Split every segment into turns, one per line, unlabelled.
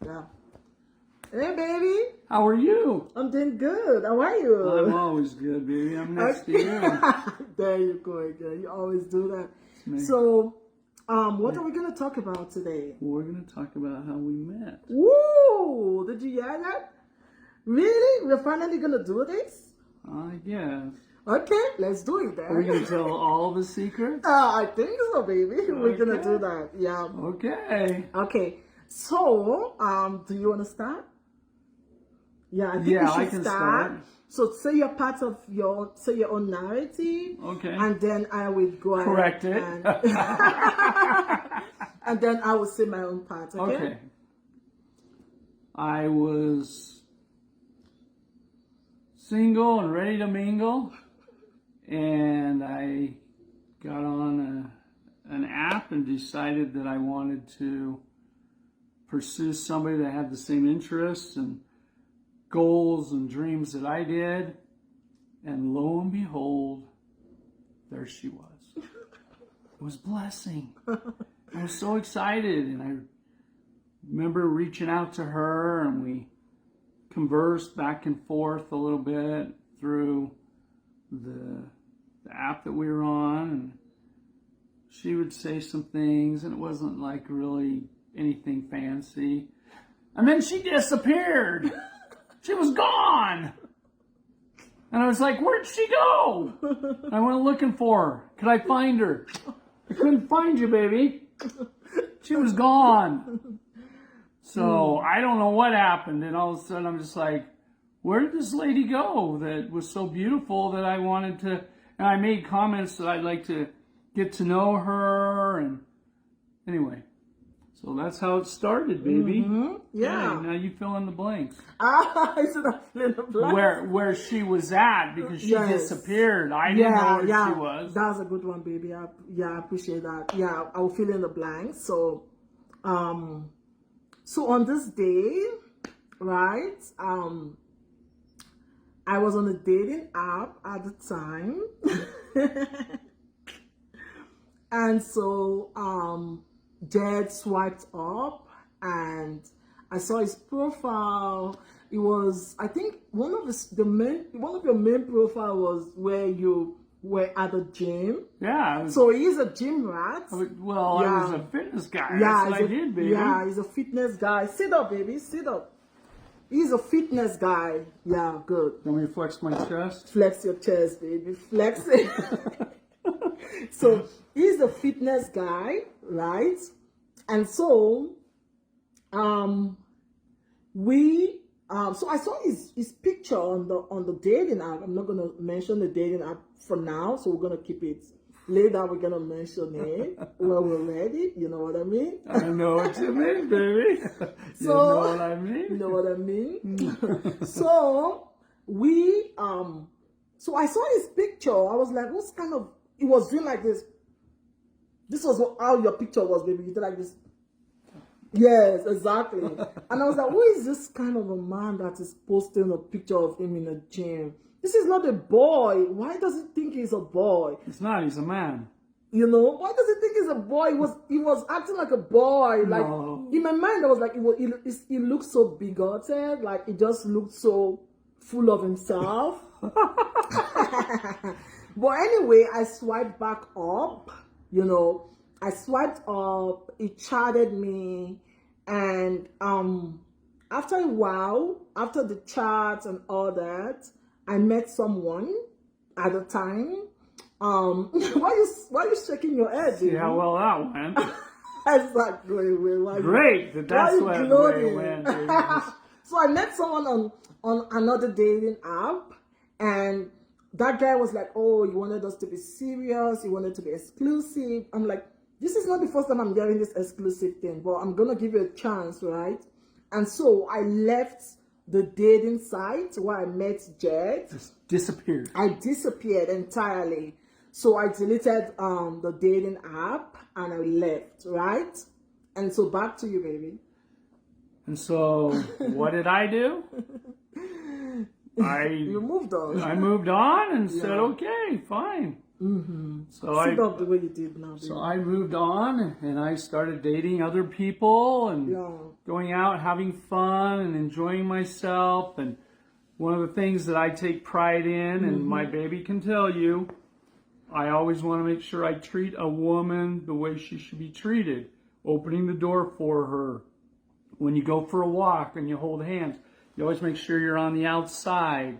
Yeah. Hey, baby.
How are you?
I'm doing good. How are you?
I'm always good, baby. I'm next to you.
There you go again. You always do that.
It's me.
So, what are we going to talk about today?
We're going to talk about how we met.
Woo! Did you hear that? Really? We're finally going to do this?
I guess.
Okay, let's do it then.
Are we going to tell all the secrets?
I think so, baby. We're going to
Okay.
do that. Yeah.
Okay.
Okay. So, do you want to start? Yeah, I think we should
I can start.
So say you're part of say your own narrative.
Okay.
And then I will go ahead
Correct it.
and, and then I will say my own part. Okay.
Okay. I was single and ready to mingle, and I got on an app and decided that I wanted to pursue somebody that had the same interests and goals and dreams that I did, and lo and behold, there she was. It was a blessing. I was so excited, and I remember reaching out to her, and we conversed back and forth a little bit through the app that we were on, and she would say some things, and it wasn't like really anything fancy. And then she disappeared. She was gone. And I was like, where'd she go? And I went looking for her. Could I find her? I couldn't find you, baby. She was gone. So I don't know what happened. And all of a sudden I'm just like, where did this lady go that was so beautiful that I wanted to, and I made comments that I'd like to get to know her. And anyway. So that's how it started, baby.
Mm-hmm. Yeah.
Okay, now you fill in the blanks.
I said I fill in the blanks.
Where she was at, because she disappeared. I didn't know where she was.
That's a good one, baby. I appreciate that. Yeah, I will fill in the blanks. So, so on this day, right? I was on a dating app at the time, and so Jed swiped up and I saw his profile. It was, I think, one of your main profile was where you were at the gym.
Yeah.
So he's a gym rat.
Well, I was a fitness guy.
Yeah,
that's what I did, baby.
Yeah, he's a fitness guy. Sit up, baby. Sit up. He's a fitness guy. Yeah, good.
Want me to flex my chest?
Flex your chest, baby. Flex it. So he's a fitness guy, right? And so, so I saw his picture on the dating app. I'm not gonna mention the dating app for now, so we're gonna keep it. Later we're gonna mention it when we're ready. You know what I mean?
I know what you mean, baby. You know what I mean?
You know what I mean? So so I saw his picture. I was like, what's kind of? It was doing like this. This was how your picture was, baby. You did like this. Yes, exactly. And I was like, who is this kind of a man that is posting a picture of him in a gym? This is not a boy. Why does he think he's a boy?
It's not. He's a man.
You know, why does he think he's a boy? He was acting like a boy. Like in my mind, I was like, he looked so bigoted. Like he just looked so full of himself. But anyway, I swiped back up. You know, I swiped up. He chatted me, and after a while, after the chat and all that, I met someone at the time. Why you shaking your head?
See how well that went.
Exactly.
Great. That's what the way it went.
So I met someone on another dating app, and that guy was like, oh, you wanted us to be serious, you wanted to be exclusive. I'm like, this is not the first time I'm hearing this exclusive thing, but I'm gonna give you a chance, right? And so I left the dating site where I met Jed.
Just disappeared.
I disappeared entirely. So I deleted the dating app and I left, right? And so back to you, baby.
And so what did I do?
You moved on.
I moved on and said, okay, fine. So
Sit up the way you did now.
So
baby.
I moved on and I started dating other people and
Yeah.
going out, having fun and enjoying myself. And one of the things that I take pride in, and my baby can tell you, I always want to make sure I treat a woman the way she should be treated. Opening the door for her. When you go for a walk and you hold hands, you always make sure you're on the outside.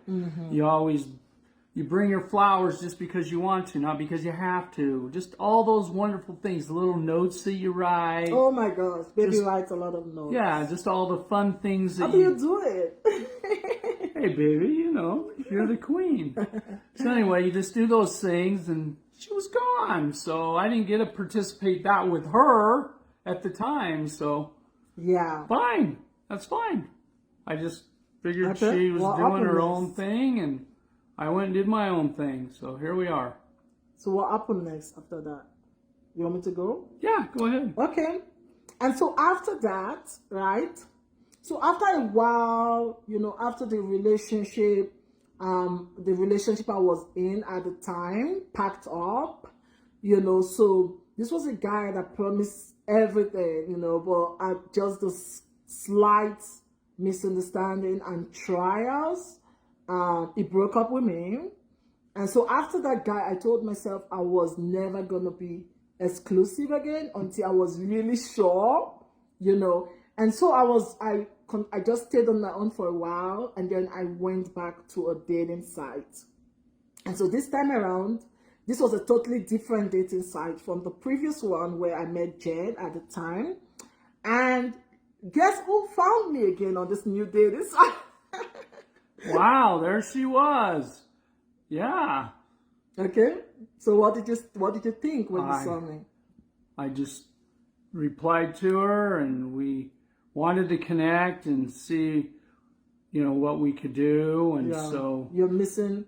You bring her flowers just because you want to, not because you have to. Just all those wonderful things, the little notes that you write.
Oh my gosh, baby
Just-
writes a lot of notes.
Yeah, just all the fun things that
How do you do it?
Hey, baby, you're the queen. So anyway, you just do those things, and she was gone. So I didn't get to participate that with her at the time. So
Yeah.
fine, that's fine. I just figured
Okay,
she was
well,
doing her
openness.
own thing, and I went and did my own thing. So here we are.
So what happened next after that? You want me to go?
Yeah, go ahead.
Okay. And so after that, right? So after a while, after the relationship I was in at the time packed up, so this was a guy that promised everything, but at just the slight misunderstanding and trials, he broke up with me. And so after that guy, I told myself I was never gonna be exclusive again until I was really sure, And so I just stayed on my own for a while, and then I went back to a dating site. And so this time around, this was a totally different dating site from the previous one where I met Jed at the time. And guess who found me again on this new dating site?
Wow, there she was. Yeah.
Okay. So what did you think when you saw me?
I just replied to her, and we wanted to connect and see, what we could do. And so
you're missing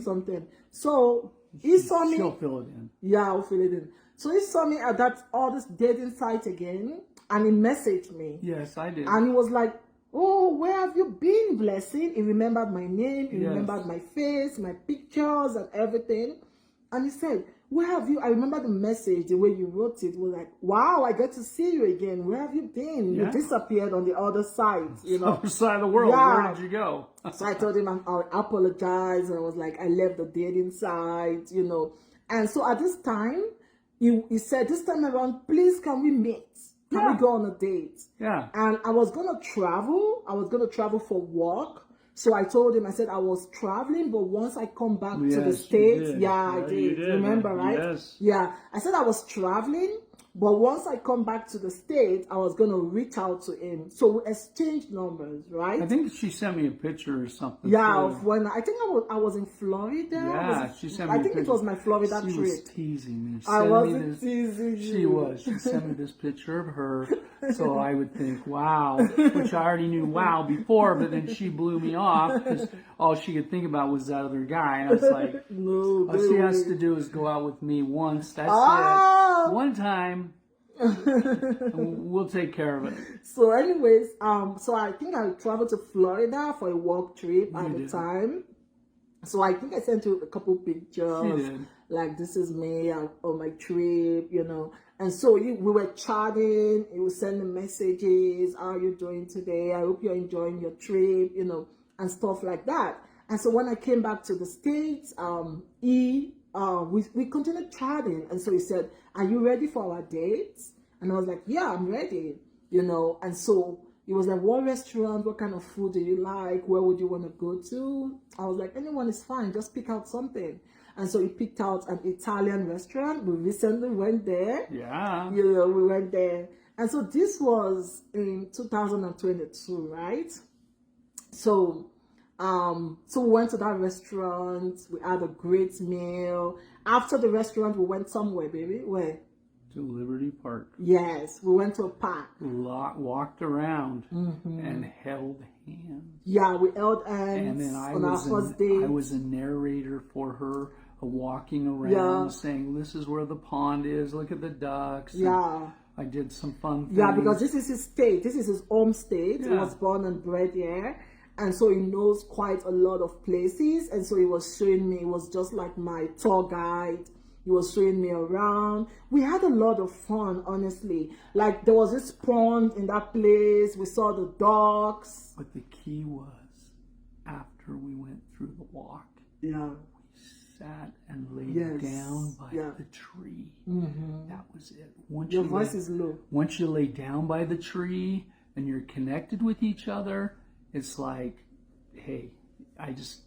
something. So he saw me.
She'll fill it in.
Yeah, I'll fill it in. So he saw me at all this dating site again, and he messaged me.
Yes, I did.
And he was like, "Oh, where have you been, Blessing?" He remembered my name, he remembered my face, my pictures, and everything. And he said, "Where have you?" I remember the message, the way you wrote it was like, "Wow, I get to see you again. Where have you been? You disappeared on the other side,
Other side of the world.
Yeah.
Where did you go?
So I told him I apologize, and I was like, I left the dating site, And so at this time, he said, "This time around, please, can we meet? Can we go on a date?"
Yeah.
And I was gonna travel. I was gonna travel for work. So I told him, I said I was traveling, but once I come back to the
Yes, you
States,
did.
I
Yeah,
did.
you did.
Remember, right?
Yes.
Yeah. I said I was traveling, but once I come back to the States, I was gonna reach out to him. So we exchanged numbers, right?
I think she sent me a picture or something.
Yeah,
too.
of when I think I was in Florida.
Yeah, she sent me
I
a
think it
picture.
was my Florida
She
trip.
was teasing me.
I
Sending me
wasn't
this-
teasing you.
She was. She sent me this picture of her, so I would think, wow, which I already knew wow before, but then she blew me off because all she could think about was that other guy. And I was like,
No,
all she has to do is go out with me once. That's
Oh!
it. One time. And we'll take care of it.
So anyways, so I think I traveled to Florida for a work trip at the time. So I think I sent you a couple pictures.
She did.
Like, this is me on my trip, And so we were chatting. He was sending messages. How are you doing today? I hope you're enjoying your trip, and stuff like that. And so when I came back to the States, we continued chatting. And so he said, "Are you ready for our dates?" And I was like, "Yeah, I'm ready," And so he was like, "What restaurant? What kind of food do you like? Where would you want to go to?" I was like, "Anyone is fine. Just pick out something." And so he picked out an Italian restaurant. We recently went there.
Yeah.
We went there. And so this was in 2022, right? So we went to that restaurant. We had a great meal. After the restaurant, we went somewhere, baby. Where?
To Liberty Park.
Yes, we went to a park.
Walked around and held hands.
Yeah, we held hands
And then I
on our first date.
was a narrator for her, walking around,
Yeah.
saying, "This is where the pond is. Look at the ducks." And
Yeah.
I did some fun things.
Yeah, because this is his state. This is his home state. He
Yeah.
was born and bred here. and so he knows quite a lot of places. And so he was showing me, it was just like my tour guide. He was showing me around. We had a lot of fun, honestly. Like, there was this pond in that place. We saw the dogs.
But the key was, after we went through the walk,
Yeah.
sat and laid
Yes.
down by
Yeah.
the tree.
Mm-hmm.
That was it. Once
Your
you
voice
lay,
is low.
once you lay down by the tree and you're connected with each other, it's like, hey, I just.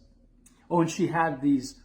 Oh, and she had these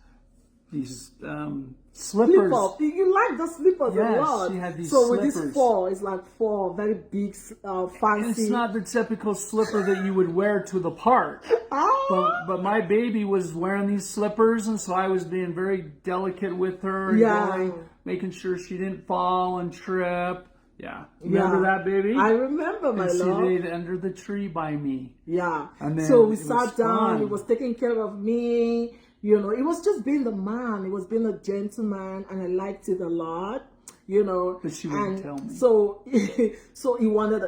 slippers.
Slipper. You like the slippers a
Yes,
lot.
she had these
so with
slippers.
this four, it's like four very big, fancy.
It's not the typical slipper that you would wear to the park. But my baby was wearing these slippers, and so I was being very delicate with her and
Yeah.
making sure she didn't fall and trip. Yeah. Remember that, baby?
I remember, my
and she
love.
laid under the tree by me.
Yeah.
And then
So we
it was
sat down.
fun.
He was taking care of me. You know, it was just being the man. It was being a gentleman, and I liked it a lot. You know.
But she wouldn't
and
tell me.
So, so he wanted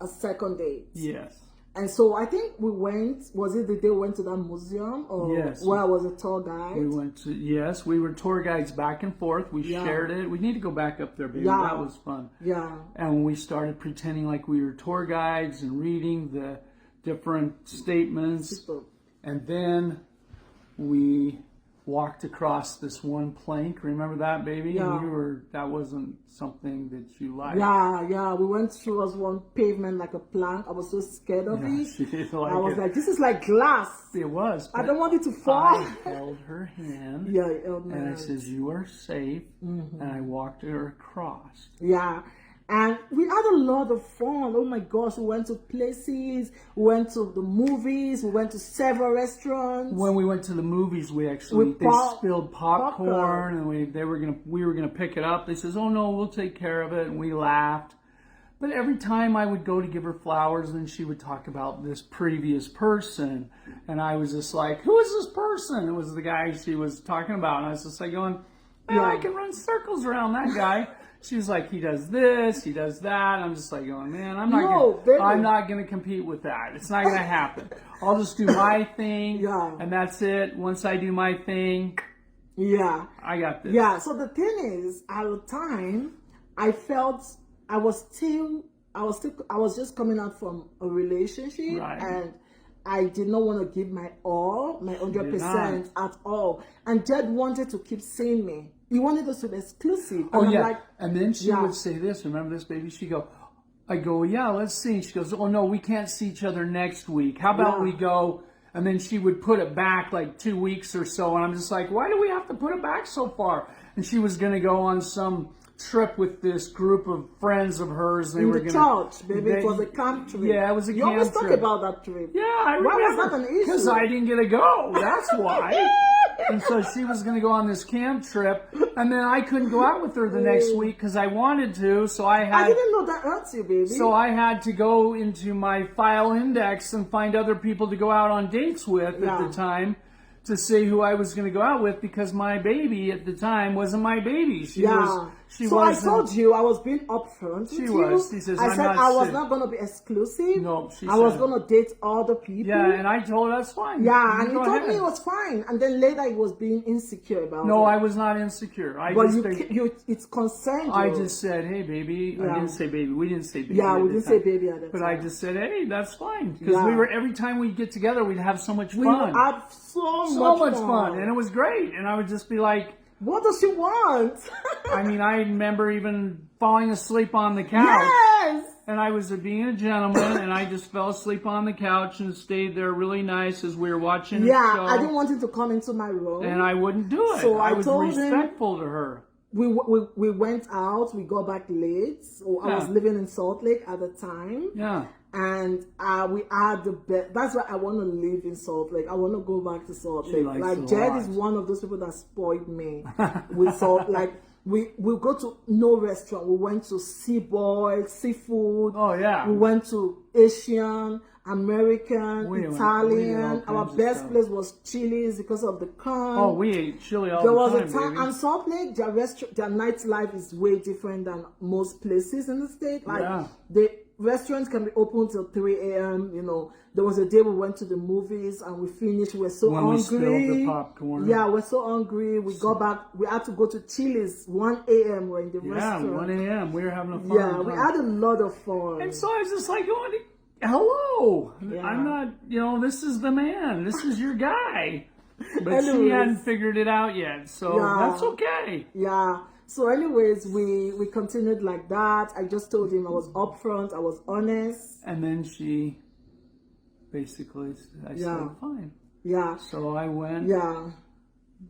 a second date.
Yes.
And so I think we went. Was it the day we went to that museum, or
Yes.
where I was a tour guide?
We were tour guides back and forth. We shared it. We need to go back up there, baby.
Yeah.
That was fun.
Yeah.
And we started pretending like we were tour guides and reading the different statements.
Super.
And then we walked across this one plank. Remember that, baby?
Yeah.
And that wasn't something that you liked.
Yeah. We went through us one pavement like a plank. I was so scared of
Yeah,
it.
she didn't like
I was
it.
like, this is like glass.
It was.
I
but
don't want it to fall.
I held her hand.
Yeah, he held my
And I
hand.
says, you are safe. And I walked her across.
Yeah. And we had a lot of fun. Oh my gosh, we went to places, we went to the movies, we went to several restaurants.
When we went to the movies, they spilled popcorn, and we were gonna pick it up. They says, "Oh no, we'll take care of it," and we laughed. But every time I would go to give her flowers, then she would talk about this previous person, and I was just like, "Who is this person?" It was the guy she was talking about, and I was just like going, "Man, I can run circles around that guy." She was like, he does this, he does that. I'm just like going, man, I'm not going to compete with that. It's not going to happen. I'll just do my thing, and that's it. Once I do my thing, I got this.
Yeah, so the thing is, at the time, I felt I was just coming out from a relationship, and I did not want to give my all, my 100% at all. And Jed wanted to keep seeing me. He wanted us to be exclusive.
And
I'm like,
and then she would say this. Remember this, baby? I go, yeah, let's see. She goes, oh no, we can't see each other next week. How about we go? And then she would put it back like 2 weeks or so. And I'm just like, why do we have to put it back so far? And she was going to go on some trip with this group of friends of hers. They were
in the church, baby. It was a camp trip.
Yeah, it was a camp trip.
You always talk about that trip.
Yeah, I remember.
Why was that an issue?
Because I didn't get to go. That's why. And so she was going to go on this camp trip, and then I couldn't go out with her the next week because I wanted to. So I
didn't know that hurts you, baby.
So I had to go into my file index and find other people to go out on dates with at the time, to see who I was going to go out with, because my baby at the time wasn't my baby. She wasn't.
I told you I was being upfront with you.
She says,
I said I was not going to be exclusive.
No,
I was going to date other people.
Yeah, and I told her that's fine.
Yeah, and he told me it was fine. And then later he was being insecure about it.
No, I was not insecure.
It's concerned you.
I just said, hey, baby. I didn't say baby. We didn't say baby.
Yeah, we didn't say baby at the time.
But I just said, hey, that's fine. Because every time we'd get together, we'd have so much fun.
We would have so much fun.
And it was great. And I would just be like,
what does she want?
I mean, I remember even falling asleep on the couch.
Yes!
And I was being a gentleman, and I just fell asleep on the couch and stayed there really nice as we were watching the show.
I didn't want him to come into my room.
And I wouldn't do it.
So
I was respectful to her.
We went out. We got back late. So I was living in Salt Lake at the time.
Yeah.
And we had the best. That's why I want to live in Salt Lake. I want to go back to Salt Lake. Like Jed is one of those people that spoiled me with Salt. Like we go to no restaurant. We went to seafood.
Oh yeah.
We went to Asian, American, Italian. Our best place was Chili's because of the corn.
Oh, we ate chili all
the time.
There was a time,
baby. And Salt Lake, their nightlife is way different than most places in the state. Like restaurants can be open till 3 a.m. You know, there was a day we went to the movies and we finished. We were so
When
hungry.
we spilled the popcorn.
Yeah, we're so hungry. We got back. We had to go to Chili's 1 a.m. We're in the
Yeah,
restaurant.
1 a.m. We were having a fun
Yeah,
time.
we had a lot of fun.
And so I was just like going, hello.
Yeah.
I'm not, you know, this is the man. This is your guy. But she
Anyways.
hadn't figured it out yet. So
Yeah.
that's okay.
Yeah. So anyways, we continued like that. I just told him I was upfront. I was honest.
And then she basically, I
Yeah.
said, fine.
Yeah.
So I went.
Yeah.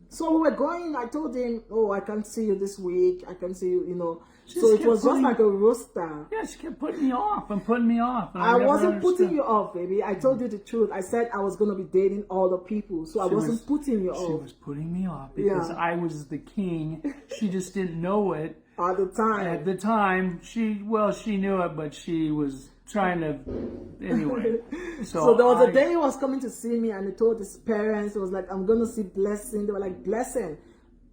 So we were going, I told him, oh, I can see you this week. I can see you, you know.
She
So
just
it was
kept
just like a roster.
Yeah, she kept putting me off and putting me off. And
I
never
wasn't putting
understood.
you off, baby. I told you the truth. I said I was going to be dating all the people. So I
She
wasn't
was-
putting you
She
off
was putting me off because
Yeah.
I was the king. She just didn't know it.
at the time.
At the time, she knew it, but she was trying to, anyway.
So there was a day he was coming to see me and he told his parents, he was like, I'm going to see Blessing. They were like, Blessing,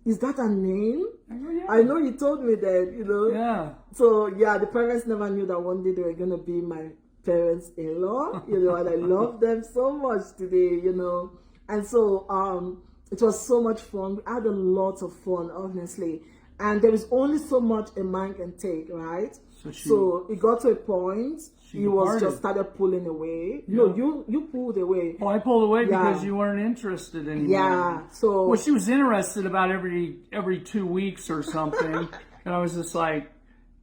is that a name?
I go, yeah.
I know you told me that, you know.
Yeah.
So yeah, the parents never knew that one day they were going to be my parents-in-law, you know, and I love them so much today, you know. And so it was so much fun. We had a lot of fun, honestly. And there is only so much a man can take, right? So it got to a point, he was
departed.
just started pulling away.
Yeah.
No, you pulled away.
Well, I pulled away
Yeah.
because you weren't interested anymore.
Yeah, so
Well, she was interested about every 2 weeks or something. And I was just like,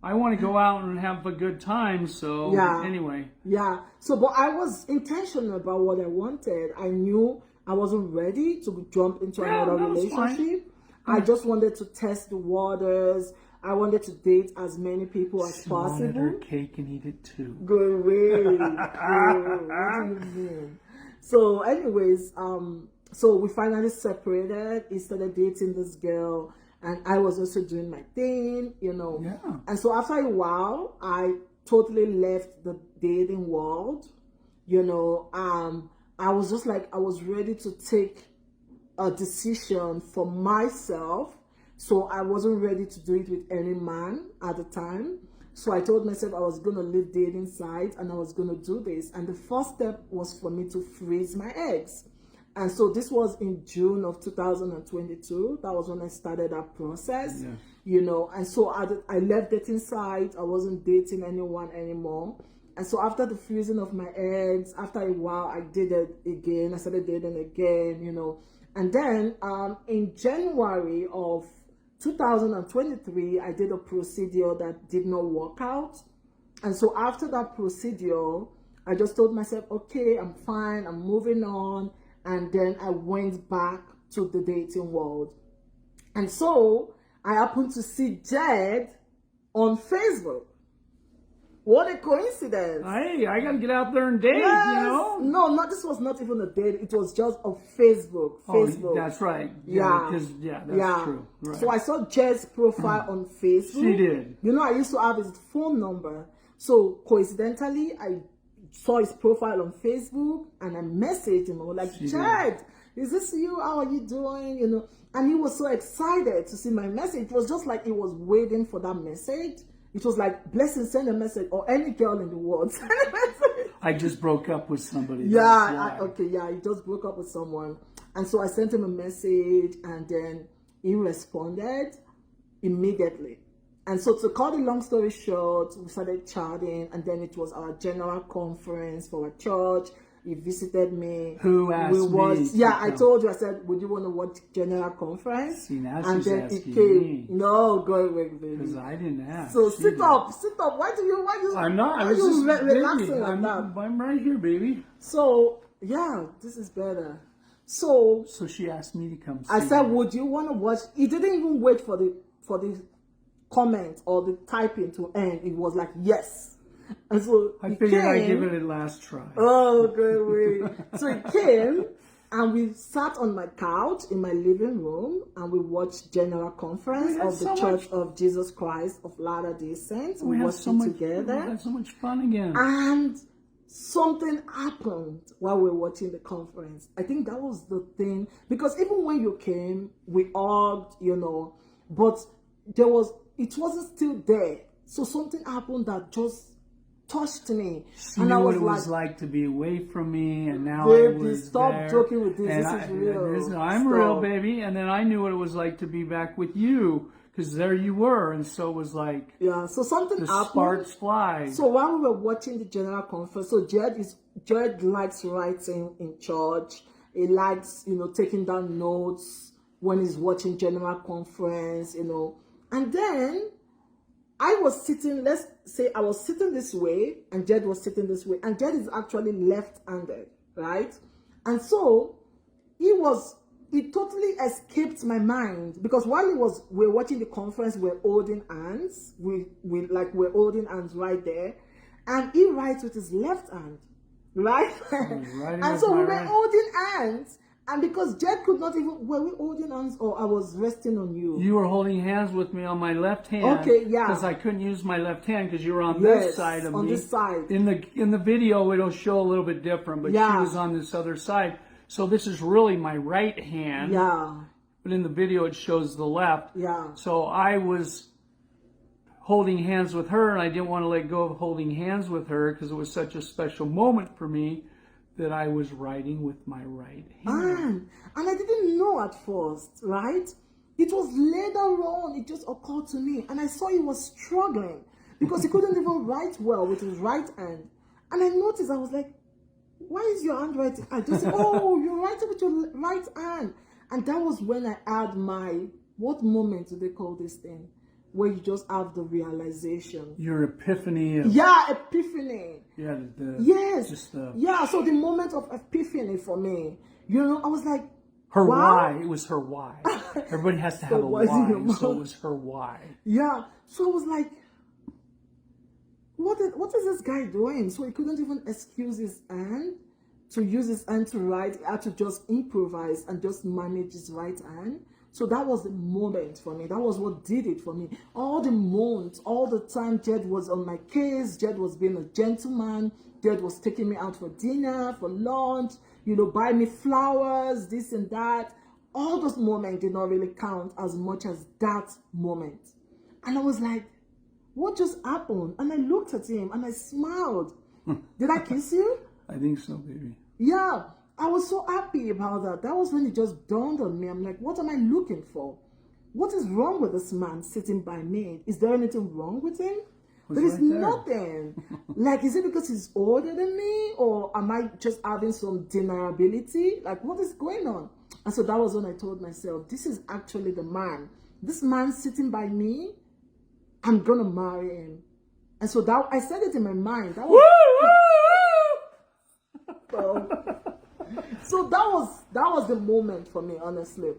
I want to go out and have a good time. So
Yeah.
anyway.
yeah. So, but I was intentional about what I wanted. I knew I wasn't ready to jump into
Yeah,
another
that was fine.
relationship. I just wanted to test the waters. I wanted to date as many people as
She wanted her
possible.
cake and eat it too.
Go away. What do you mean? So, anyways, so we finally separated. He started dating this girl, and I was also doing my thing, you know.
Yeah.
And so after a while, I totally left the dating world. You know, I was just like, I was ready to take a decision for myself. So I wasn't ready to do it with any man at the time. So I told myself I was going to leave dating side and I was going to do this. And the first step was for me to freeze my eggs. And so this was in June of 2022. That was when I started that process,
Yeah.
you know. And so I left dating side. I wasn't dating anyone anymore. And so after the freezing of my eggs, after a while, I did it again. I started dating again, you know. And then in January of 2023, I did a procedure that did not work out. And so after that procedure, I just told myself, okay, I'm fine, I'm moving on. And then I went back to the dating world. And so I happened to see Jed on Facebook. What a coincidence.
Hey, I got to get out there and date,
Yes.
you know?
No, this was not even a date. It was just a Facebook.
Oh, that's right.
Yeah.
Because, that's true. Right.
So I saw Jed's profile on Facebook.
She did.
You know, I used to have his phone number. So coincidentally, I saw his profile on Facebook and I messaged him. I was like,
She
Jed, is this you? How are you doing? You know, and he was so excited to see my message. It was just like he was waiting for that message. It was like, Blessing, send a message, or any girl in the world send a message.
I just broke up with somebody.
Yeah, he just broke up with someone. And so I sent him a message and then he responded immediately. And so to cut the long story short, we started chatting and then it was our general conference for our church. He visited me.
Who asked me?
Yeah, I told you, I said, would you want to watch general conference?
See, now
And
she's
then
asking
it came.
me.
No, go away, baby.
Because I didn't ask.
So
She
sit
did.
up. Why you?
I'm not.
Why
I was
you
just
relaxing
baby,
like that?
I'm right here, baby.
So yeah, this is better. So
So she asked me to come see
I said,
her.
would you want to watch? He didn't even wait for the comment or the typing to end. It was like yes. And so
I
he
figured I'd
came.
give it a last try.
Oh, good way. So he came and we sat on my couch in my living room and we watched General Conference
We had
of the
so
Church
much-
of Jesus Christ of Latter-day Saints. We
had
watched
so
it
much,
together.
We had so much fun again.
And something happened while we were watching the conference. I think that was the thing. Because even when you came, we hugged, you know, but it wasn't still there. So something happened that just touched me.
She
And
knew
I
what
was
it was
like,
like to be away from me, and now I
baby,
was
stop
there.
joking with this.
And
This is real.
I'm
Stop.
real, baby. And then I knew what it was like to be back with you, because there you were. And so it was like,
Yeah, so something
the
happened.
sparks fly.
So while we were watching the general conference, so Jed likes writing in church. He likes, taking down notes when he's watching general conference, And then I was sitting, let's say I was sitting this way and Jed was sitting this way. And Jed is actually left-handed, right? And so it totally escaped my mind, because while we're watching the conference, we're holding hands. We're holding hands right there. And he writes with his left hand, right? And so we were holding hands. And because Jed could not even, were we holding hands or I was resting on you?
You were holding hands with me on my left hand.
Okay, yeah.
Because I couldn't use my left hand because you were on this side of me.
On this side.
In the video, it'll show a little bit different, but she was on this other side. So this is really my right hand.
Yeah.
But in the video, it shows the left.
Yeah.
So I was holding hands with her, and I didn't want to let go of holding hands with her because it was such a special moment for me that I was writing with my right hand.
And I didn't know at first, right? It was later on, it just occurred to me. And I saw he was struggling because he couldn't even write well with his right hand. And I noticed, I was like, why is your handwriting? I just said, oh, you're writing with your right hand. And that was when I had what moment do they call this thing? Where you just have the realization.
Your epiphany.
Epiphany.
Yeah,
so the moment of epiphany for me, I was like,
her
wow.
why. It was her why. Everybody has to have a why, so it was her why.
Yeah, so I was like, what is this guy doing? So he couldn't even excuse his hand to use his hand to write. He had to just improvise and just manage his right hand. So that was the moment for me. That was what did it for me. All the months, all the time, Jed was on my case. Jed was being a gentleman. Jed was taking me out for dinner, for lunch, buy me flowers, this and that. All those moments did not really count as much as that moment. And I was like, what just happened? And I looked at him and I smiled. Did I kiss you?
I think so, baby.
Yeah. I was so happy about that. That was when it just dawned on me. I'm like, what am I looking for? What is wrong with this man sitting by me? Is there anything wrong with him? There is nothing. Like, is it because he's older than me? Or am I just having some deniability? Like, what is going on? And so that was when I told myself, this is actually the man. This man sitting by me, I'm going to marry him. And so that I said it in my mind. That was... So that was the moment for me, honestly,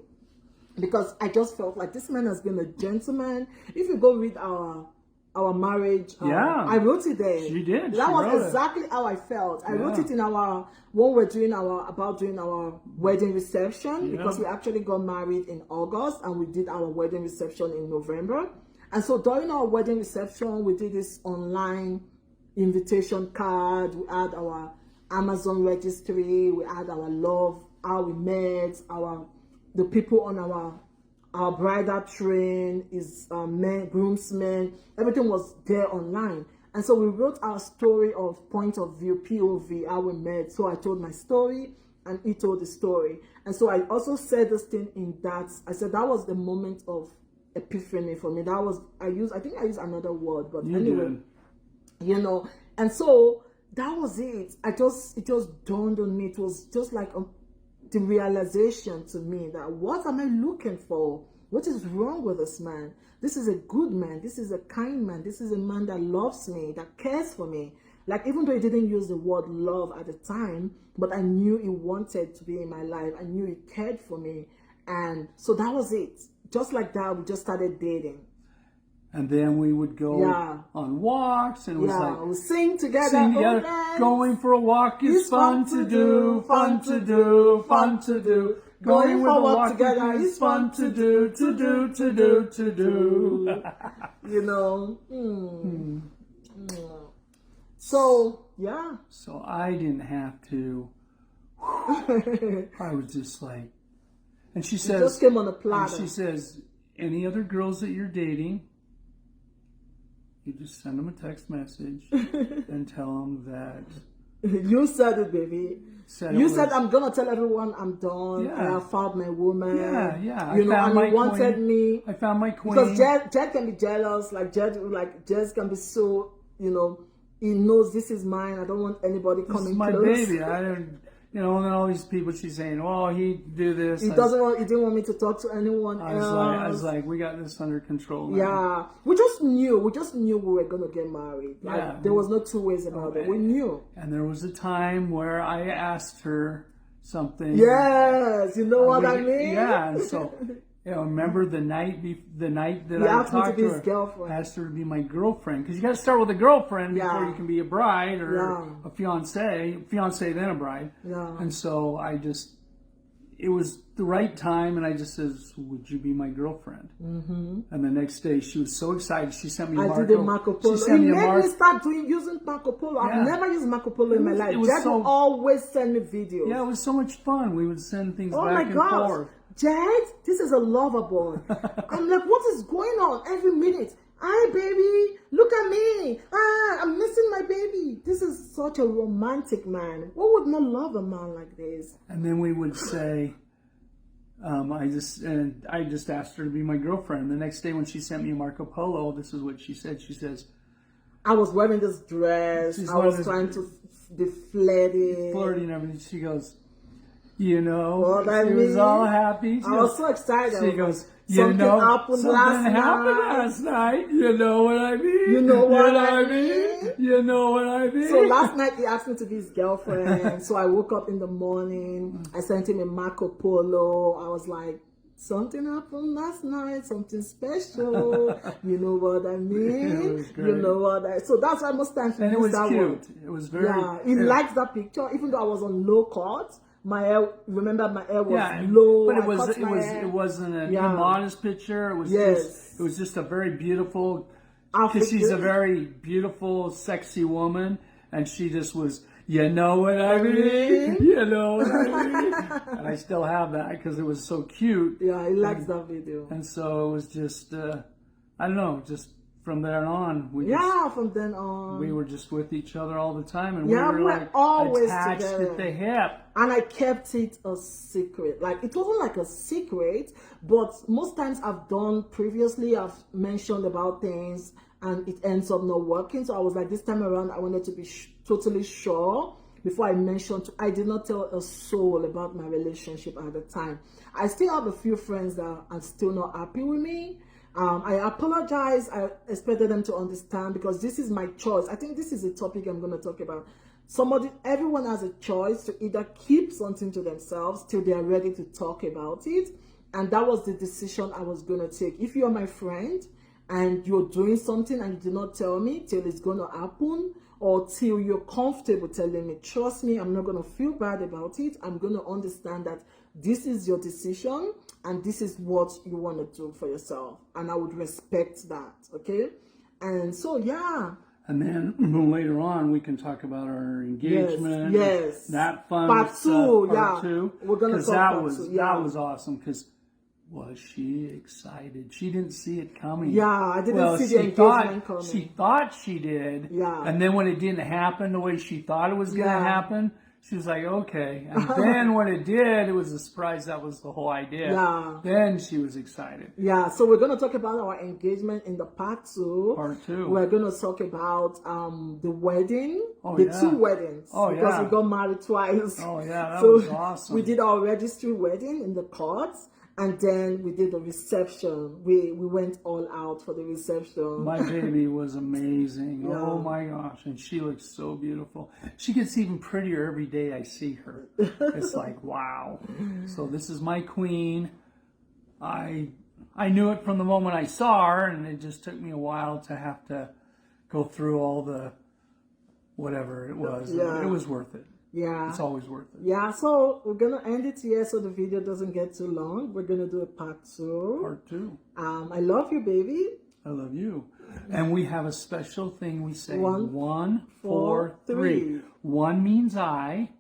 because I just felt like this man has been a gentleman. If you go read our marriage, I wrote it there.
She did.
That was exactly how I felt. I wrote it in when we're doing our wedding reception, because we actually got married in August and we did our wedding reception in November. And so during our wedding reception, we did this online invitation card. We had our Amazon registry, we had our love, how we met, the people on our bridal train, men, groomsmen, everything was there online. And so we wrote our story of point of view, POV, how we met. So I told my story and he told the story. And so I also said this thing I said that was the moment of epiphany for me. I think I used another word, but anyway, and so that was it. It just dawned on me. It was just like the realization to me that what am I looking for? What is wrong with this man? This is a good man. This is a kind man. This is a man that loves me, that cares for me. Like, even though he didn't use the word love at the time, but I knew he wanted to be in my life. I knew he cared for me. And so that was it. Just like that, we just started dating.
And then we would go on walks, and it was like,
we sing together.
Going for a walk is fun to do, fun to do, fun to do. Going for a walk together is fun to do, to do, to do, to do.
So, yeah.
So I didn't have to. I was just like, and she says,
just came on a platter.
And she says, any other girls that you're dating, You just send them a text message and tell them that.
You said it, baby. You said, I'm going to tell everyone I'm done.
Yeah.
I found my woman.
Yeah.
You know, and you wanted me.
I found my queen.
Because Jed can be jealous. Like, Jed can be so, you know, he knows this is mine. I don't want anybody coming close.
This is my baby. I don't, you know, and then all these people, she's saying, oh, he do this.
He didn't want me to talk to anyone else.
I was like, we got this under control now.
Yeah. We just knew we were going to get married. Like, there was no two ways about it. We knew.
And there was a time where I asked her something.
Yes. You know what I mean?
Yeah. And so, you know, remember the night that I talked to her, asked her to be my girlfriend. Because you got to start with a girlfriend before you can be a bride or a fiance then a bride.
Yeah.
And so it was the right time, and I just says, would you be my girlfriend? Mm-hmm. And the next day, she was so excited. She sent me
I did a Marco Polo. She made me start using Marco Polo.
Yeah.
I've never used Marco Polo in my life. Jed would always send me videos.
Yeah, it was so much fun. We would send things back and forth.
Jed, this is a lover boy. I'm like, what is going on every minute? Hi, baby. Look at me. I'm missing my baby. This is such a romantic man. Who would not love a man like this?
And then we would say, I just asked her to be my girlfriend. The next day when she sent me a Marco Polo, this is what she said. She says,
I was wearing this dress. I was trying to be flirty.
Flirty and everything. She goes, you know, she was all happy.
I was so excited.
She goes, something happened last night. You know what I mean?
You know what I mean?
You know what I mean?
So last night he asked me to be his girlfriend. So I woke up in the morning. I sent him a Marco Polo. I was like, something happened last night, something special. You know what I mean? You know what I... So that's why most times...
And it was cute. It was very...
Yeah, he likes that picture. Even though I was on low cut, my hair was low.
But it wasn't an immodest picture. It was just a very beautiful... Because she's a very beautiful, sexy woman. And she just was... You know what I mean? You know what I mean? And I still have that because it was so cute.
Yeah, he likes that video.
And so it was just, I don't know, just from there on.
From then on.
We were just with each other all the time. And
we
were like
always
attached
together
at the hip.
And I kept it a secret. Like, it wasn't like a secret, but most times I've mentioned about things and it ends up not working. So I was like, this time around, I wanted to be totally sure before I mentioned. I did not tell a soul about my relationship at the time. I still have a few friends that are still not happy with me. I apologize. I expected them to understand because this is my choice. I think this is a topic I'm going to talk about. Everyone has a choice to either keep something to themselves till they are ready to talk about it. And that was the decision I was going to take. If you're my friend and you're doing something and you did not tell me till it's going to happen, or till you're comfortable telling me, trust me, I'm not going to feel bad about it. I'm going to understand that this is your decision and this is what you want to do for yourself. And I would respect that, okay? And so, yeah.
And then later on, we can talk about our engagement.
Yes.
That fun
Part
stuff.
Part two. We're going to talk part two.
That was awesome because... Was she excited? She didn't see it coming.
Yeah, I didn't see the engagement coming.
She thought she did.
Yeah.
And then when it didn't happen the way she thought it was going to happen, she was like, okay. And then when it did, it was a surprise. That was the whole idea.
Yeah.
Then she was excited.
Yeah, so we're going to talk about our engagement in the part two.
Part two.
We're going to talk about the wedding.
Oh,
the two weddings.
Oh,
because we got married twice.
Oh, yeah, that was awesome.
We did our registry wedding in the courts. And then we did the reception. We went all out for the reception.
My baby was amazing. Yeah. Oh my gosh. And she looks so beautiful. She gets even prettier every day I see her. It's like, wow. So this is my queen. I knew it from the moment I saw her, and it just took me a while to have to go through all the whatever it was. Yeah. It was worth it.
Yeah.
It's always worth it.
Yeah, so we're going to end it here so the video doesn't get too long. We're going to do a part two.
Part two.
I love you, baby.
I love you. And we have a special thing we say.
1, 4, 3.
1 means I.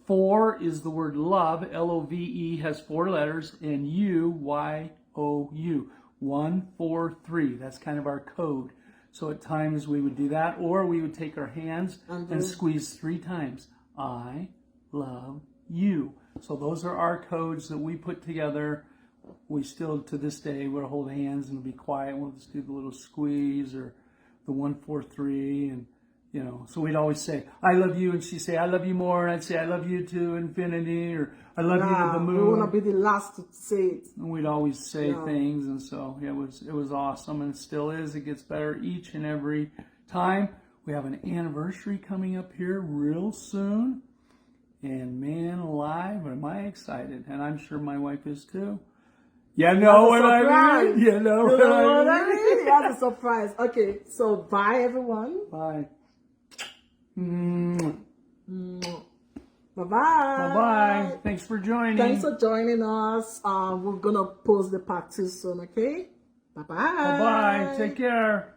4 is the word love. L-O-V-E has 4 letters. And U, Y-O-U. 1, 4, 3. That's kind of our code. So at times we would do that, or we would take our hands
And
and
do-
squeeze 3 times. I love you. So those are our codes that we put together. We still, to this day, would hold hands and be quiet. We'll just do the little squeeze or the 1, 4, 3, and you know. So we'd always say, "I love you," and she'd say, "I love you more," and I'd say, "I love you to infinity," or "I love you to the
We
moon."
want to be the last to say it.
And we'd always say
Yeah.
things, and so it was awesome, and it still is. It gets better each and every time. We have an anniversary coming up here real soon, and man alive, am I excited, and I'm sure my wife is too. You know what I mean? You know what I mean?
That's a surprise. Okay, so bye everyone.
Bye.
Bye-bye.
Bye-bye. Thanks for joining.
Thanks for joining us. We're gonna post the part 2 soon, okay? Bye-bye.
Bye-bye. Take care.